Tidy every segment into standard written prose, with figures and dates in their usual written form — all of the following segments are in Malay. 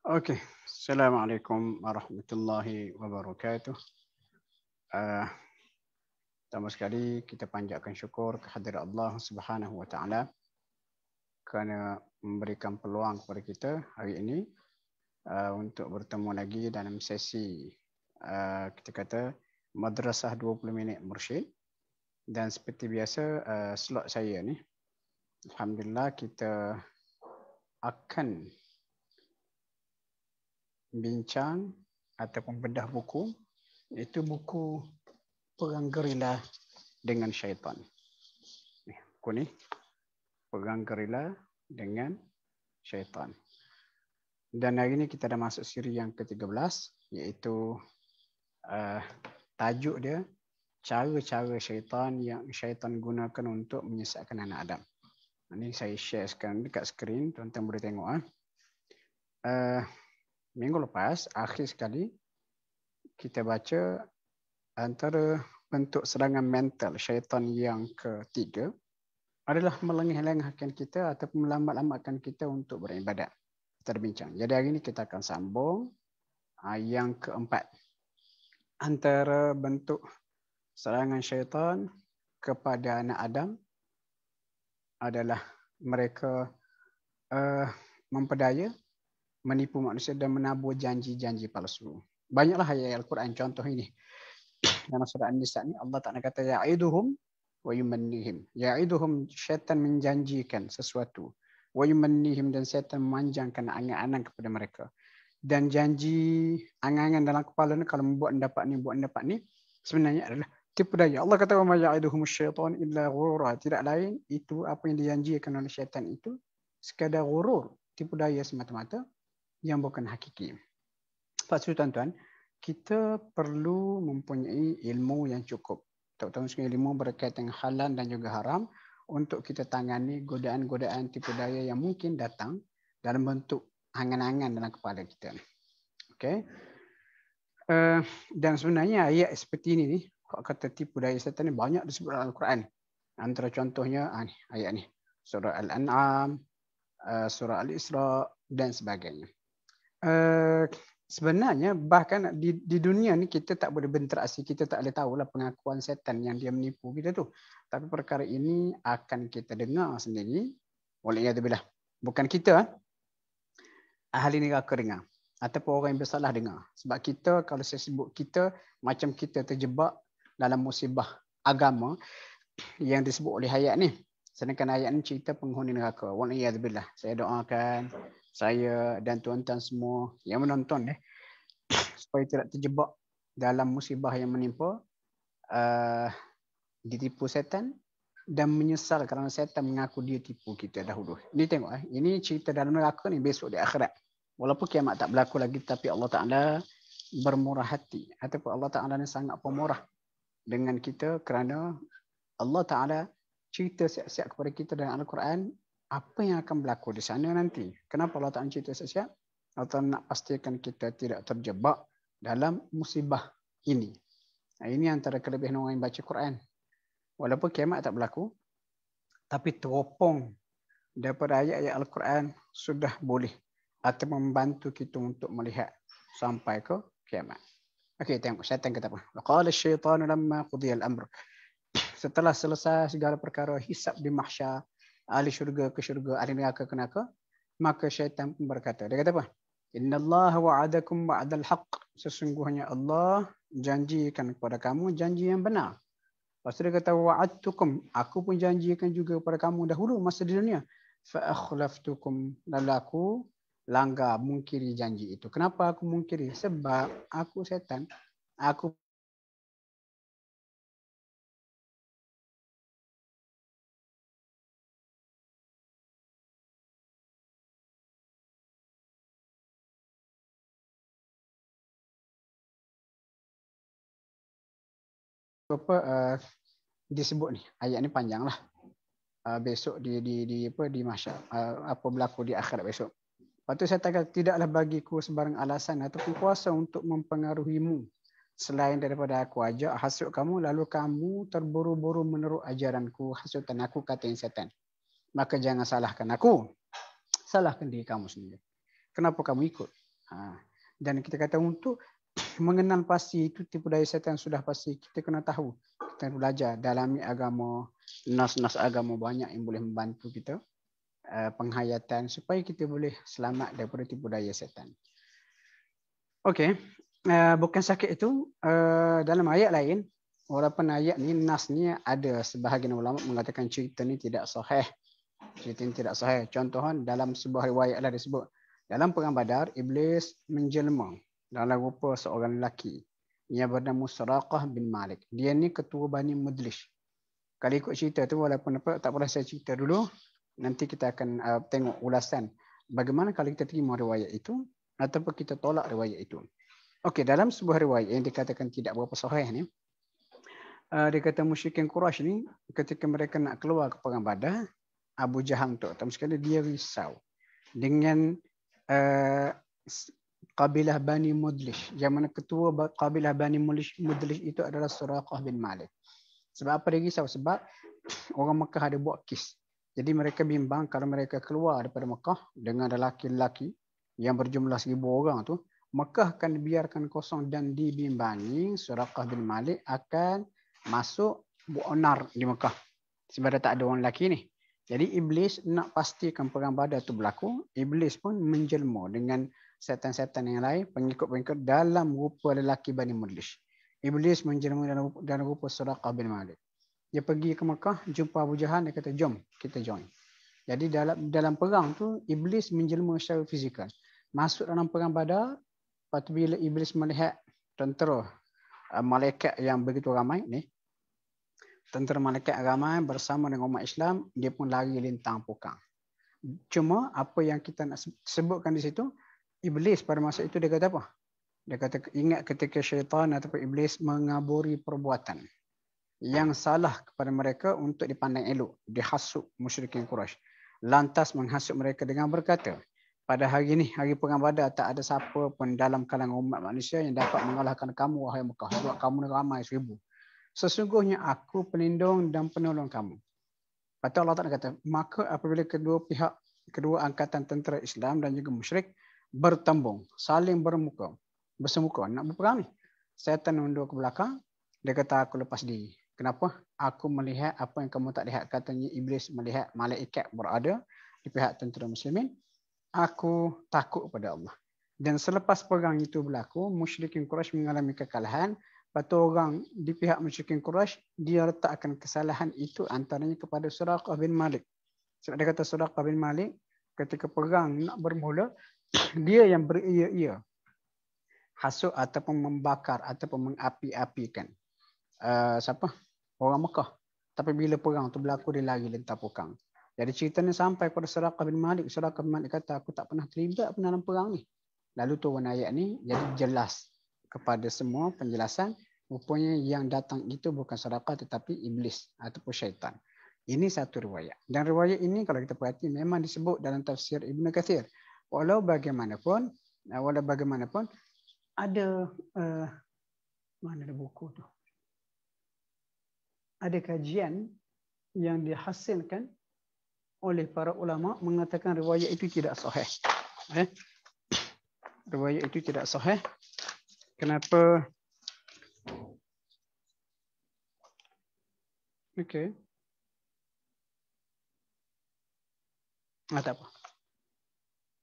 Oke, Assalamualaikum warahmatullahi wabarakatuh. Uh, Pertama sekali kita panjatkan syukur kehadirat Allah Subhanahu wa taala kerana memberikan peluang kepada kita hari ini untuk bertemu lagi dalam sesi kita kata Madrasah 20 minit Mursyid. Dan seperti biasa slot saya ni, alhamdulillah kita akan bincang ataupun bedah buku, iaitu buku Perang Gerila dengan Syaitan. Buku ni, Perang Gerila dengan Syaitan. Dan hari ini kita dah masuk siri yang ke-13, iaitu tajuk dia cara-cara syaitan yang syaitan gunakan untuk menyesatkan anak Adam. Ini saya share sekarang dekat skrin, tuan-tuan boleh tengok. Minggu lepas, akhir sekali, kita baca antara bentuk serangan mental syaitan yang ketiga adalah melengah-lengahkan kita ataupun melambat-lambatkan kita untuk beribadat. Kita dah bincang. Jadi hari ini kita akan sambung yang keempat. Antara bentuk serangan syaitan kepada anak Adam adalah mereka memperdaya, menipu manusia dan menabur janji-janji palsu. Banyaklah ayat Al-Quran contoh ini. Dalam surah An-Nisa ni Allah Ta'ala kata ya'iduhum wa yumannihim. Ya'iduhum, syaitan menjanjikan sesuatu. Wa yumannihim, dan syaitan memanjangkan angan-angan kepada mereka. Dan janji angan-angan dalam kepala ni, kalau buat dapat ni, sebenarnya adalah tipu daya. Allah kata wa ma ya'iduhum syaitan illa ghurura. Tidak lain itu apa yang dijanjikan oleh syaitan itu sekadar ghurur, tipu daya semata-mata yang bukan hakiki. Lepas itu tuan-tuan, kita perlu mempunyai ilmu yang cukup. Terutama ilmu berkaitan dengan halal dan juga haram untuk kita tangani godaan-godaan tipu daya yang mungkin datang dalam bentuk angan-angan dalam kepala kita. Okay. Dan sebenarnya ayat seperti ini, kata tipu daya setan ni banyak disebut dalam Al-Quran. Antara contohnya ayat ni. Surah Al-An'am, surah Al-Isra dan sebagainya. Sebenarnya bahkan di dunia ni kita tak boleh berinteraksi, kita tak boleh tahulah pengakuan setan yang dia menipu kita tu. Tapi perkara ini akan kita dengar sendiri. Waliyadzubillah. Bukan kita, ahli neraka dengar. Ataupun orang yang bersalah dengar. Sebab kita, kalau saya sebut kita, macam kita terjebak dalam musibah agama yang disebut oleh ayat ni. Sedangkan ayat ni cerita penghuni neraka. Waliyadzubillah. Saya doakan saya dan tuan-tuan semua yang menonton supaya tidak terjebak dalam musibah yang menimpa, ditipu setan dan menyesal kerana setan mengaku dia tipu kita dahulu. Ini tengok, ini cerita dalam neraka ni, besok di akhirat. Walaupun kiamat tak berlaku lagi, tapi Allah Ta'ala bermurah hati. Ataupun Allah Ta'ala ni sangat pemurah dengan kita kerana Allah Ta'ala cerita siap-siap kepada kita dalam Al-Quran apa yang akan berlaku di sana nanti. Kenapa Allah Ta'ala cerita siap-siap? Allah Ta'ala nak pastikan kita tidak terjebak dalam musibah ini. Ini antara kelebihan orang yang baca Quran. Walaupun kiamat tak berlaku, tapi teropong daripada ayat-ayat Al-Quran sudah boleh atau membantu kita untuk melihat sampai ke kiamat. Okey, tengok syaitan kata apa. Qala asy-syaitanu lamma qudiya al-amr. Setelah selesai segala perkara hisab di mahsyar, ahli syurga ke syurga, ahli neraka ke neraka, maka syaitan pun berkata. Dia kata apa? Innallaha wa'adakum wa'dal haqq. Sesungguhnya Allah janjikan kepada kamu janji yang benar. Lepas dia kata wa'adtukum, aku pun janjikan juga kepada kamu dahulu masa di dunia. Fa akhlaftukum, lalu aku langgar, mungkiri janji itu. Kenapa aku mungkiri? Sebab aku setan. Aku disebut ni, ayat ni panjang lah. Besok di mahsyar, apa berlaku di akhirat besok. Lepas tu saya kata, tidaklah bagiku sebarang alasan ataupun kuasa untuk mempengaruhimu selain daripada aku ajak hasut kamu, lalu kamu terburu-buru menurut ajaranku, hasutan aku, kata setan. Maka jangan salahkan aku, salahkan diri kamu sendiri. Kenapa kamu ikut? Dan kita kata untuk mengenal pasti itu tipu daya setan sudah pasti, kita kena tahu. Kita belajar dalami agama, nas-nas agama banyak yang boleh membantu kita penghayatan supaya kita boleh selamat daripada tipu daya setan. Okey, bukan sakit itu dalam ayat lain, walaupun ayat ni nas ni ada sebahagian ulama mengatakan cerita ni tidak sahih. Cerita ini tidak sahih. Contohnya dalam sebuah riwayat ada disebut dalam perang Badar, Iblis menjelma dalam rupa seorang lelaki yang bernama Suraqah bin Malik. Dia ni ketua Bani Mudlish. Kalau ikut cerita tu, walaupun apa, tak pernah saya cerita dulu, nanti kita akan tengok ulasan bagaimana kalau kita terima riwayat itu ataupun kita tolak riwayat itu. Okey, dalam sebuah riwayat yang dikatakan tidak berapa sahih ni, dia kata musyrikin Quraisy ni ketika mereka nak keluar ke perang Badar, Abu Jahal tu pertama sekali dia risau dengan kabilah Bani Mudlish, yang mana ketua kabilah Bani Mudlish itu adalah Suraqah bin Malik. Sebab apa dia risau? Sebab orang Mekah ada buat kes. Jadi mereka bimbang kalau mereka keluar daripada Mekah dengan lelaki-lelaki yang berjumlah 1,000 orang tu, Mekah akan dibiarkan kosong dan dibimbangi Suraqah bin Malik akan masuk buonar di Mekah. Sebab tak ada orang lelaki ni. Jadi Iblis nak pastikan perang Badar tu berlaku. Iblis pun menjelma dengan setan-setan yang lain, pengikut-pengikut dalam rupa lelaki Bani Mudlish. Iblis menjelma dalam rupa Suraqah bin Malik. Dia pergi ke Mekah, jumpa Abu Jahal, dia kata, jom kita join. Jadi dalam perang tu, Iblis menjelma secara fizikal. Masuk dalam perang Badar, lepas tu bila Iblis melihat tentera malaikat yang begitu ramai ni, tentera malaikat ramai bersama dengan umat Islam, dia pun lari lintang pukang. Cuma apa yang kita nak sebutkan di situ, Iblis pada masa itu dia kata apa? Dia kata ingat ketika syaitan ataupun Iblis mengaburi perbuatan yang salah kepada mereka untuk dipandang elok, dihasut musyrikin Quraisy. Lantas menghasut mereka dengan berkata, pada hari ini, hari perang Badar, tak ada siapa pun dalam kalangan umat manusia yang dapat mengalahkan kamu, wahai Mekah. Sebab kamu ni ramai 1,000. Sesungguhnya aku pelindung dan penolong kamu. Lepas Allah Ta'ala kata, maka apabila kedua angkatan tentera Islam dan juga musyrik bertembung, saling bersemuka, nak berperang ni. Syaitan mundur ke belakang, dia kata aku lepas diri. Kenapa? Aku melihat apa yang kamu tak lihat. Katanya Iblis melihat malaikat berada di pihak tentera muslimin. Aku takut kepada Allah. Dan selepas perang itu berlaku, musyrikin Quraisy mengalami kekalahan. Lepas tu orang di pihak musyrikin Quraisy, dia letakkan kesalahan itu antaranya kepada Suraqah bin Malik. Sebab dia kata Suraqah bin Malik, ketika perang nak bermula, dia yang beria-ia hasut ataupun membakar ataupun mengapi-apikan siapa? Orang Mekah. Tapi bila perang tu berlaku, dia lari lintang pukang. Jadi ceritanya sampai kepada Suraqah bin Malik. Suraqah bin Malik kata, aku tak pernah terlibat dalam perang ni. Lalu turun ayat ni, jadi jelas kepada semua penjelasan, rupanya yang datang itu bukan Suraqah tetapi Iblis ataupun syaitan. Ini satu riwayat. Dan riwayat ini kalau kita perhati memang disebut dalam tafsir Ibn Kathir. Walau bagaimanapun ada mana ada buku tu? Ada kajian yang dihasilkan oleh para ulama mengatakan riwayat itu tidak sahih. Riwayat itu tidak sahih. Kenapa? Okey. Tak apa.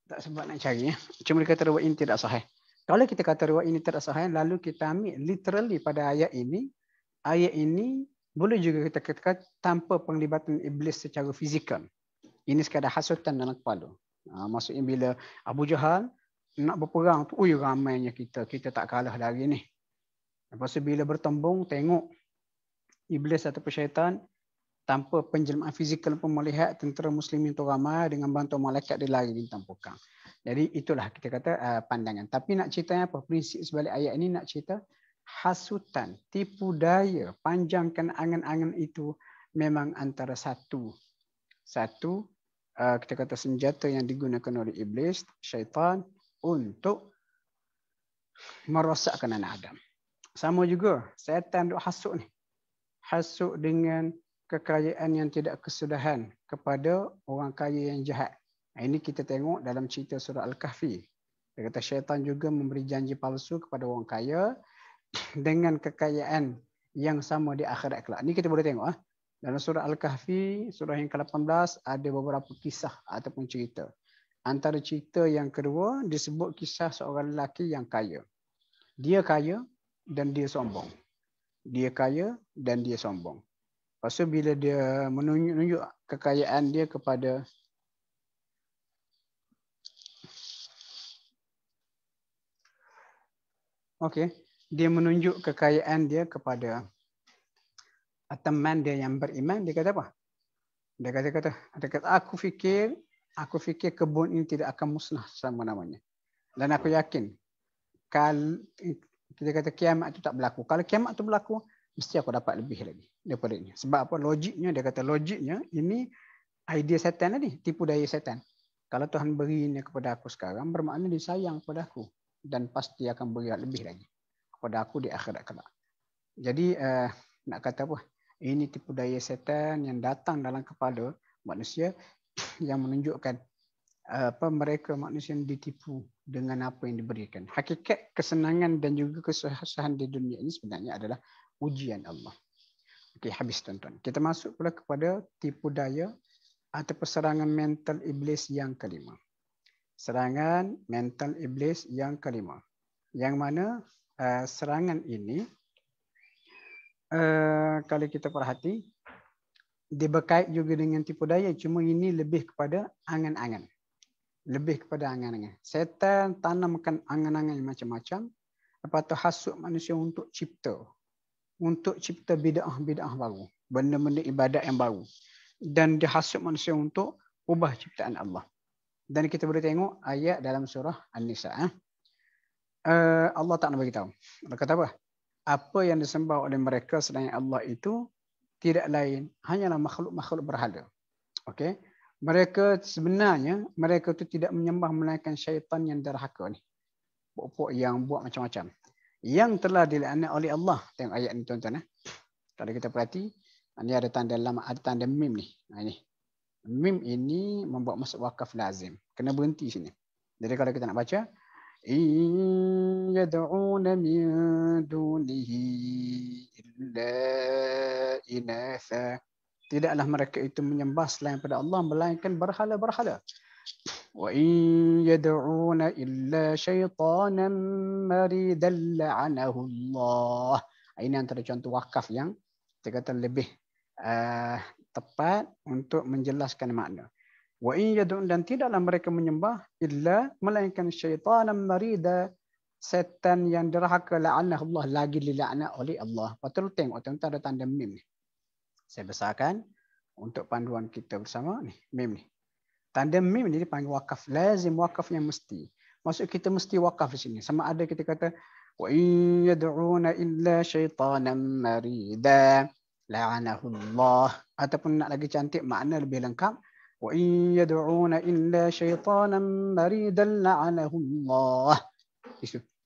Tak sebab nak cari. Cuma dia kata riwayat ini tidak sahih. Kalau kita kata riwayat ini tidak sahih, lalu kita ambil literally pada ayat ini boleh juga kita katakan tanpa penglibatan Iblis secara fizikal. Ini sekadar hasutan dalam kepala. Maksudnya bila Abu Jahal nak berperang tu, ramainya kita tak kalah dari ni. Lepas tu bila bertembung, tengok Iblis ataupun syaitan tanpa penjelmaan fizikal pun melihat tentera muslimin tu ramai dengan bantuan malaikat dia lari lintang pukang. Jadi itulah kita kata pandangan. Tapi nak ceritanya apa? Prinsip sebalik ayat ini nak cerita hasutan, tipu daya, panjangkan angan-angan itu memang antara satu kita kata senjata yang digunakan oleh Iblis, syaitan untuk merosakkan anak Adam. Sama juga syaitan duk hasut ni. Hasut dengan kekayaan yang tidak kesudahan kepada orang kaya yang jahat. Ini kita tengok dalam cerita surah Al-Kahfi. Dia kata syaitan juga memberi janji palsu kepada orang kaya dengan kekayaan yang sama di akhirat kelak. Ni kita boleh tengok dalam surah Al-Kahfi, surah yang ke-18 ada beberapa kisah ataupun cerita. Antara cerita yang kedua disebut kisah seorang lelaki yang kaya. Dia kaya dan dia sombong. Dia kaya dan dia sombong. Lepas tu bila dia menunjuk kekayaan dia kepada dia menunjuk kekayaan dia kepada teman dia yang beriman, dia kata apa? Dia kata aku fikir kebun ini tidak akan musnah selama-lamanya. Dan aku yakin kalau kita kata kiamat itu tak berlaku. Kalau kiamat itu berlaku, mesti aku dapat lebih lagi daripada ini. Sebab apa? Logiknya, dia kata logiknya ini idea setan tadi, tipu daya setan. Kalau Tuhan beri ini kepada aku sekarang, bermakna dia sayang kepada aku. Dan pasti akan beri lebih lagi kepada aku di akhirat kelak. Jadi nak kata apa? Ini tipu daya setan yang datang dalam kepala manusia yang menunjukkan mereka manusia yang ditipu dengan apa yang diberikan. Hakikat kesenangan dan juga kesusahan di dunia ini sebenarnya adalah ujian Allah. Okey, habis tuan-tuan. Kita masuk pula kepada tipu daya atau serangan mental iblis yang kelima. Serangan mental iblis yang kelima. Yang mana serangan ini kalau kita perhati dia berkait juga dengan tipu daya, cuma ini lebih kepada angan-angan. Lebih kepada angan-angan. Setan tanamkan angan-angan macam-macam, lepas tu hasut manusia untuk cipta bid'ah-bid'ah baru, benda-benda ibadat yang baru, dan dia hasut manusia untuk ubah ciptaan Allah. Dan kita boleh tengok ayat dalam surah An-Nisa. Allah tak nak bagi tahu. Allah kata apa? Apa yang disembah oleh mereka selain Allah itu tidak lain hanyalah makhluk-makhluk berhala. Okey. Mereka sebenarnya itu tidak menyembah melainkan syaitan yang derhaka ni. Pokok yang buat macam-macam. Yang telah dilaknat oleh Allah. Tengok ayat ni tuan-tuan. Kalau kita perhati, ni ada tanda lam, ada tanda mim ni. Ini. Mim ini membuat masuk wakaf lazim. Kena berhenti sini. Jadi kalau kita nak baca, in yad'una min dunihi illa inatha. Tidaklah mereka itu menyembah selain pada Allah melainkan berhala-berhala. Wa in yad'una illa syaitanan maridan la'anahu Allah. Ini antara contoh wakaf yang kita kata lebih tepat untuk menjelaskan makna. Wa in yad'un, dan tidaklah mereka menyembah illa melainkan syaitanan marida, setan yang derhaka la'anahu Allah, lagi dilaknat oleh Allah. Patut tengok tentang ada tanda mim ni. Saya besarkan untuk panduan kita bersama ni, mim ni. Tanda mim ni dipanggil wakaf lazim, wakaf yang mesti. Maksud kita mesti wakaf di sini. Sama ada kita kata wa in yad'una illa syaitanan marida la'anahu Allah, ataupun nak lagi cantik makna lebih lengkap, wa in yad'una illa syaitanan maridan la'anahu Allah.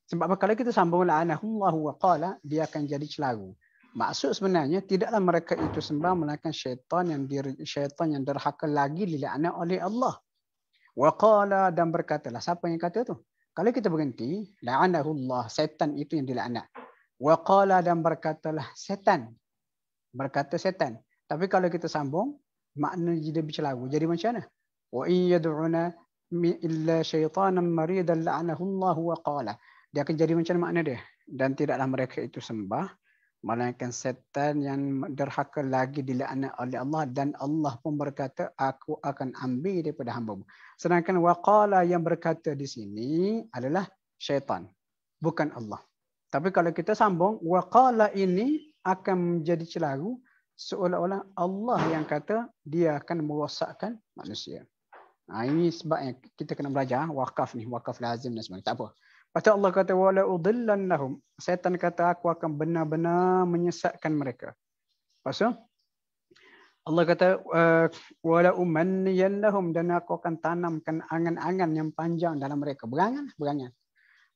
Sebab kalau kita sambung la'anahu Allah wa qala, dia akan jadi celaru. Maksud sebenarnya tidaklah mereka itu sembah melainkan syaitan yang derhaka lagi dilaknat oleh Allah. Wa qala, dan berkatalah. Siapa yang kata tu? Kalau kita berhenti, la'anahu Allah, setan itu yang dilaknat. Wa qala, dan berkatalah setan. Berkata setan. Tapi kalau kita sambung, makna jadi bercelaru. Jadi macam mana? Wa in yad'una illa syaitanan maridan la'anahu Allah wa qala. Dia akan jadi macam mana makna dia? Dan tidaklah mereka itu sembah melainkan setan yang derhaka lagi dilaknat oleh Allah, dan Allah pun berkata, aku akan ambil daripada hamba-Mu. Sedangkan waqala yang berkata di sini adalah syaitan, bukan Allah. Tapi kalau kita sambung, waqala ini akan menjadi celaru, seolah-olah Allah yang kata dia akan merosakkan manusia. Ini sebabnya kita kena belajar wakaf ni, wakaf lazim dan sebagainya. Tak apa. Lepas Allah kata wala udillannahum. Setan kata aku akan benar-benar menyesatkan mereka. Lepas tu Allah kata wala umanniyannahum, dan aku akan tanamkan angan-angan yang panjang dalam mereka. Berangan.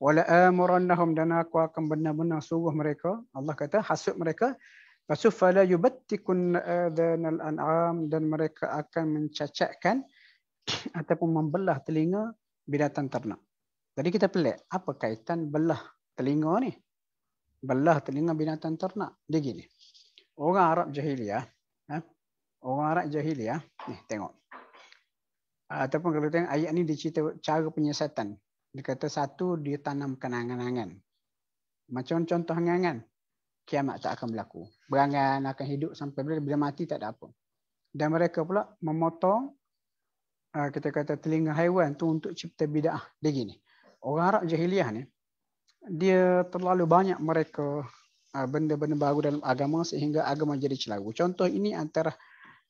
Wala amurannahum, dan aku akan benar-benar suruh mereka. Allah kata hasut mereka. Lepas tu fala yubattikun adhanal an'am, dan mereka akan mencacatkan ataupun membelah telinga binatang ternak. Jadi kita pelik, apa kaitan belah telinga ni? Belah telinga binatang ternak. Dia gini. Orang Arab jahiliah, orang Arab jahiliah, ni tengok. Ataupun kalau tengok ayat ni dia cerita cara penyiasatan. Dia kata satu, dia tanamkan angan-angan. Macam contoh angan-angan. Kiamat tak akan berlaku. Berangan akan hidup sampai bila mati tak ada apa. Dan mereka pula memotong kita kata telinga haiwan tu untuk cipta bid'ah. Dia gini. Orang Arab jahiliah ni, dia terlalu banyak mereka benda-benda baru dalam agama sehingga agama jadi celaru. Contoh ini antara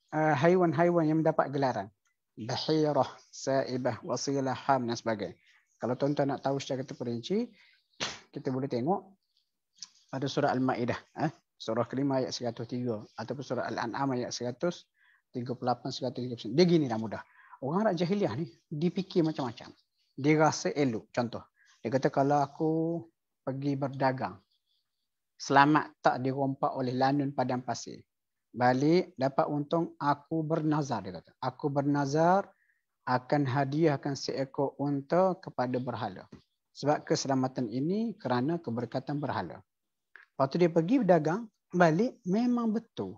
haiwan-haiwan yang mendapat gelaran. Bahirah, Sa'ibah, Wasilah, Ham dan sebagainya. Kalau tuan-tuan nak tahu secara terperinci, kita boleh tengok pada surah Al-Ma'idah. Surah kelima ayat 103. Ataupun surah Al-An'am ayat 138-139. Dia gini dah mudah. Orang Arab jahiliah ni dipikir macam-macam. Dia rasa elok. Contoh. Dia kata kalau aku pergi berdagang, selamat tak dirompak oleh lanun padang pasir. Balik dapat untung, aku bernazar. Dia kata. Aku bernazar akan hadiahkan seekor unta kepada berhala. Sebab keselamatan ini kerana keberkatan berhala. Lepas tu dia pergi berdagang, balik memang betul.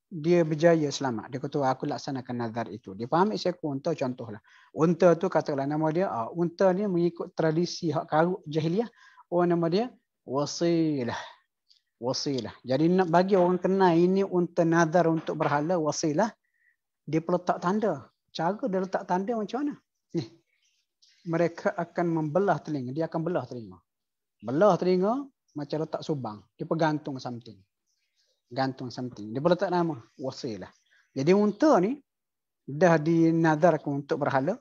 Dia berjaya selamat. Dia kata aku laksanakan nazar itu. Dia ambil seekor unta contohlah. Unta tu katakanlah nama dia, unta ni mengikut tradisi hak karut jahiliah. Nama dia Wasilah. Wasilah. Jadi nak bagi orang kenal ini unta nazar untuk berhala Wasilah, dia perlu letak tanda. Cara dia letak tanda macam mana? Ni. Mereka akan membelah telinga. Dia akan belah telinga. Belah telinga macam letak subang. Dia bergantung something. Gantung something. Dia boleh letak nama Wasilah. Jadi unta ni dah dinazarkan untuk berhala.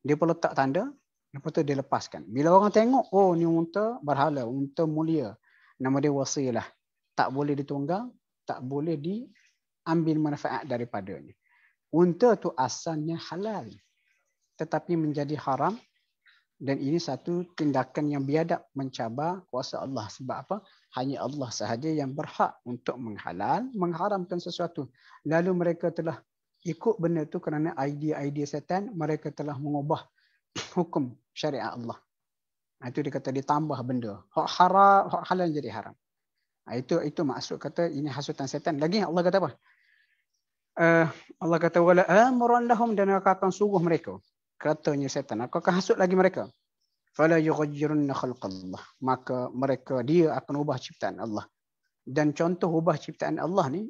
Dia boleh letak tanda. Lepas tu dia lepaskan. Bila orang tengok, oh ni unta berhala, unta mulia. Nama dia Wasilah. Tak boleh ditunggang, tak boleh diambil manfaat daripadanya. Unta tu asalnya halal. Tetapi menjadi haram. Dan ini satu tindakan yang biadab, mencabar kuasa Allah. Sebab apa? Hanya Allah sahaja yang berhak untuk mengharamkan sesuatu. Lalu mereka telah ikut benda itu kerana idea-idea setan, mereka telah mengubah hukum syariat Allah. Itu dia kata ditambah benda. Hak haram, hak halal jadi haram. Itu maksud kata ini hasutan setan. Lagi Allah kata apa? Allah kata wala amran lahum, dan aku akan suruh mereka. Katanya setan, aku akan hasut lagi mereka. Fala yughayyirunna khalqallah. Maka mereka, dia akan ubah ciptaan Allah. Dan contoh ubah ciptaan Allah ni,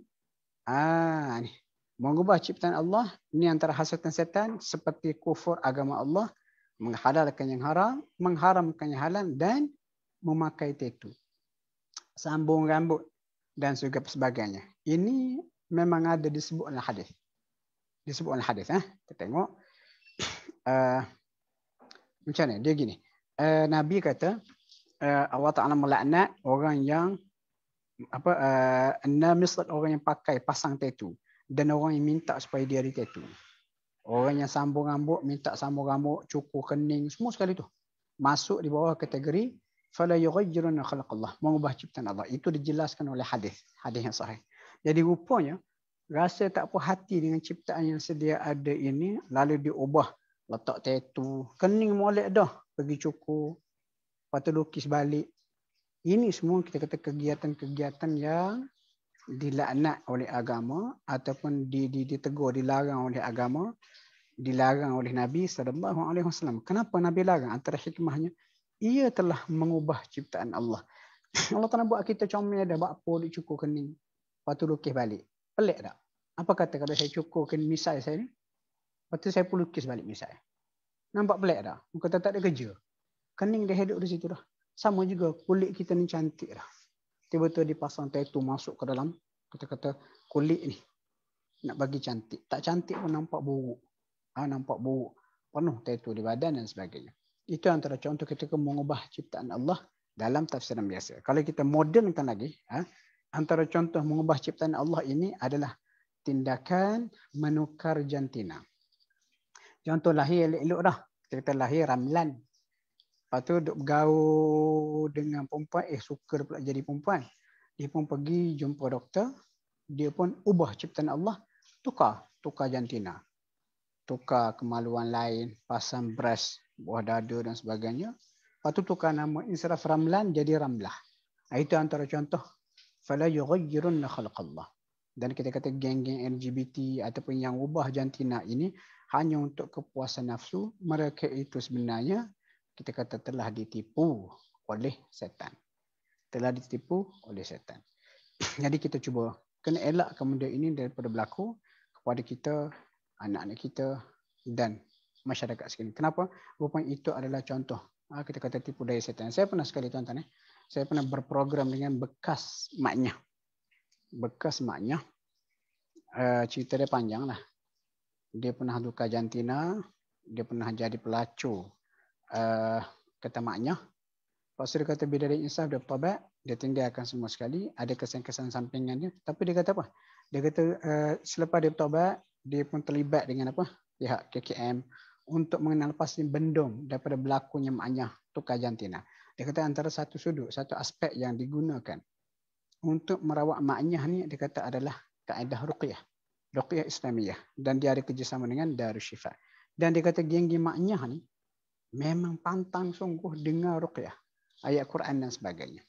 ni mengubah ciptaan Allah ni antara hasutan setan seperti kufur agama Allah, menghalalkan yang haram, mengharamkan yang halal, dan memakai tatu, sambung rambut dan juga sebagainya. Ini memang ada disebut dalam hadis. Disebut dalam hadis. Kita tengok. Macam ni, dia gini. Nabi kata Allah Ta'ala melaknat orang yang orang yang pakai pasang tatu, dan orang yang minta supaya dia ada tatu. Orang yang sambung rambut, minta sambung rambut, cukur kening, semua sekali tu masuk di bawah kategori fala yughayyiruna khalqallah, mengubah ciptaan Allah. Itu dijelaskan oleh hadis yang sahih. Jadi rupanya rasa tak puas hati dengan ciptaan yang sedia ada ini, lalu diubah, letak tatu, kening molek dah, pergi cukur, lepas tu lukis balik. Ini semua kita kata kegiatan-kegiatan yang dilaknat oleh agama ataupun ditegur, dilarang oleh agama, dilarang oleh Nabi SAW. Kenapa Nabi larang? Antara hikmahnya, ia telah mengubah ciptaan Allah. Allah tak nak buat kita comel dah, bakpo dicukur kening, lepas tu lukis balik. Pelik tak? Apa kata kalau saya cukur kening misai saya ni, lepas tu saya pun lukis balik misai. Nampak pelik tak? Kata tak ada kerja. Kening dia hidup di situ dah. Sama juga kulit kita ni cantik dah. Tiba-tiba dipasang tatu masuk ke dalam, kata-kata kulit ni nak bagi cantik. Tak cantik pun nampak buruk. Nampak buruk. Penuh tatu di badan dan sebagainya. Itu antara contoh ketika mengubah ciptaan Allah dalam tafsiran biasa. Kalau kita modernkan lagi, antara contoh mengubah ciptaan Allah ini adalah tindakan menukar jantina. Contoh lahir elok-elok dah. Kita lahir ramlan. Lepas tu duk bergaul dengan perempuan, suka pula jadi perempuan. Dia pun pergi jumpa doktor, dia pun ubah ciptaan Allah, tukar jantina. tukar kemaluan lain, pasang breast, buah dada dan sebagainya. Lepas tu tukar nama Insiraf Ramlan jadi Ramlah. Itu antara contoh. Fala yughayyirunna khalqallah. Dan kita kata geng-geng LGBT ataupun yang ubah jantina ini hanya untuk kepuasan nafsu, mereka itu sebenarnya kita kata telah ditipu oleh setan. Telah ditipu oleh setan. Jadi kita cuba kena elakkan benda ini daripada berlaku kepada kita, anak-anak kita dan masyarakat sekalian. Kenapa? Rupanya itu adalah contoh. Kita kata tipu daya setan. Saya pernah sekali tuan-tuan. Saya pernah berprogram dengan bekas maknya. Bekas maknya. Cerita dia panjang lah. Dia pernah tukar jantina. Dia pernah jadi pelacur. Kata maknya. Lepas dia kata bila dia insaf, dia bertobat. Dia tinggalkan semua sekali. Ada kesan-kesan sampingannya. Tapi dia kata apa? Dia kata selepas dia bertobat, dia pun terlibat dengan apa? Pihak KKM untuk mengenal pasti bendung daripada berlakunya maknya tukar jantina. Dia kata antara satu sudut, satu aspek yang digunakan untuk merawat maknya ni, dia kata adalah kaedah ruqyah. Ruqyah Islamiyah. Dan dia ada kerjasama dengan Darushifa. Dan dia kata geng-geng maknya ni memang pantang sungguh dengar ruqyah. Ayat Quran dan sebagainya.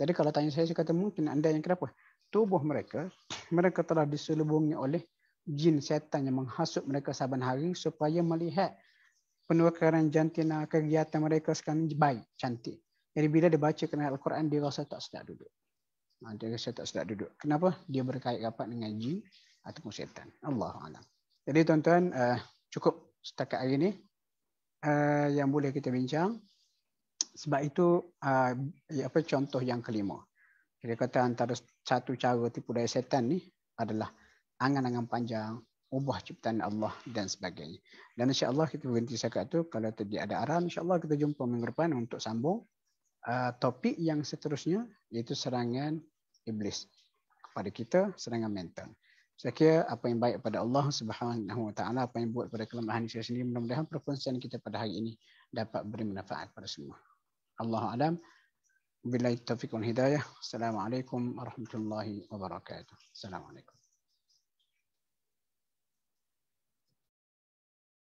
Jadi kalau tanya saya kata mungkin anda yang kenapa? Tubuh mereka telah diselubungi oleh jin setan yang menghasut mereka saban hari supaya melihat penukaran jantina, kegiatan mereka sekarang baik, cantik. Jadi bila dia baca kena Al-Quran, dia rasa tak sedap duduk. Dia rasa tak sedap duduk. Kenapa? Dia berkait rapat dengan jin ataupun setan. Allahu'alam. Jadi tuan-tuan, cukup setakat hari ini yang boleh kita bincang. Sebab itu contoh yang kelima. Kita kata antara satu cara tipu daya setan ni adalah angan-angan panjang, ubah ciptaan Allah dan sebagainya. Dan insya-Allah kita berhenti setakat itu. Kalau tadi ada arahan, insya-Allah kita jumpa minggu depan untuk sambung topik yang seterusnya, iaitu serangan iblis kepada kita, serangan mental. Saya kira apa yang baik pada Allah Subhanahu Wa Taala, apa yang buat pada kelemahan saya sendiri, mudah-mudahan perkongsian kita pada hari ini dapat beri manfaat pada semua. Allahu a'lam. Billahi taufiq wal hidayah. Assalamualaikum warahmatullahi wabarakatuh. Assalamualaikum.